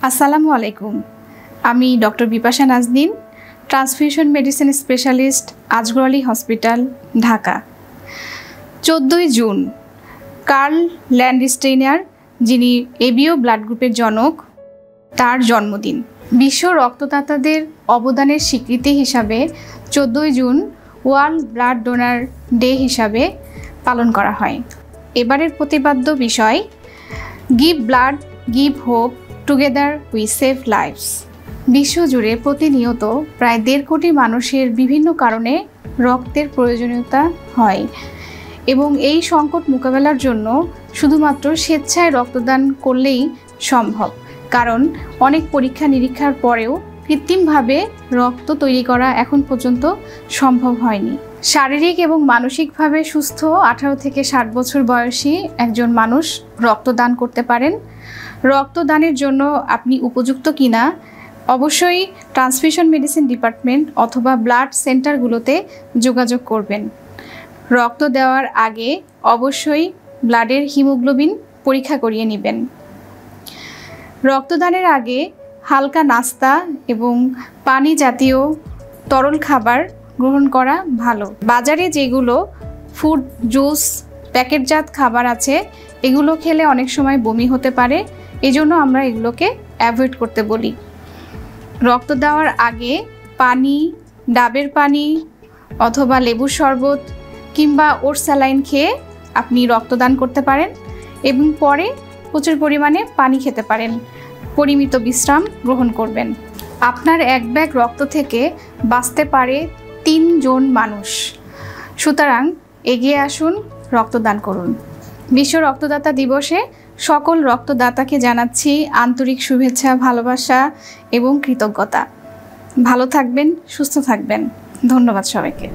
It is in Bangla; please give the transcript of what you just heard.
আসসালামু আলাইকুম। আমি doctor Bipasha Naznin, transfusion medicine specialist, Azgar Ali hospital, Dhaka. 14ই জুন কার্ল ল্যান্ডস্টেইনার, যিনি এবিও ব্লাড গ্রুপের জনক, তার জন্মদিন। বিশ্ব রক্তদাতাদের অবদানের স্বীকৃতি হিসাবে 14ই June world blood donor day হিসাবে পালন করা হয়। এবারের প্রতিপাদ্য বিষয় give blood, give hope, together we save lives. বিশ্বজুড়ে প্রতিনিয়ত প্রায় 1.5 কোটি মানুষের বিভিন্ন কারণে রক্তের প্রয়োজনীয়তা হয় এবং এই সংকট মোকাবেলার জন্য শুধুমাত্র স্বেচ্ছায় রক্তদান করলেই সম্ভব, কারণ অনেক পরীক্ষা নিরীক্ষার পরেও কৃত্রিমভাবে রক্ত তৈরি করা এখন পর্যন্ত সম্ভব হয়নি। শারীরিক এবং মানসিকভাবে সুস্থ 18 থেকে 60 বছর বয়সী একজন মানুষ রক্তদান করতে পারেন। রক্তদানের জন্য আপনি উপযুক্ত কিনা অবশ্যই ট্রান্সফিউশন মেডিসিন ডিপার্টমেন্ট অথবা ব্লাড সেন্টারগুলোতে যোগাযোগ করবেন। রক্ত দেওয়ার আগে অবশ্যই ব্লাডের হিমোগ্লোবিন পরীক্ষা করিয়ে নেবেন। রক্তদানের আগে হালকা নাস্তা এবং পানি জাতীয় তরল খাবার গ্রহণ করা ভালো। বাজারে যেগুলো ফুড, জুস, প্যাকেটজাত খাবার আছে, এগুলো খেলে অনেক সময় বমি হতে পারে, এজন্য আমরা এগুলোকে অ্যাভয়েড করতে বলি। রক্ত দেওয়ার আগে পানি, ডাবের পানি অথবা লেবুর শরবত কিংবা ওটস স্যালাইন খেয়ে আপনি রক্তদান করতে পারেন এবং পরে প্রচুর পরিমাণে পানি খেতে পারেন। পরিমিত বিশ্রাম গ্রহণ করবেন। আপনার 1 ব্যাগ রক্ত থেকে বাঁচতে পারে 3 জন মানুষ। সুতরাং এগিয়ে আসুন, রক্তদান করুন। বিশ্ব রক্তদাতা দিবসে সকল রক্তদাতাকে জানাচ্ছি আন্তরিক শুভেচ্ছা, ভালোবাসা এবং কৃতজ্ঞতা। ভালো থাকবেন, সুস্থ থাকবেন। ধন্যবাদ সবাইকে।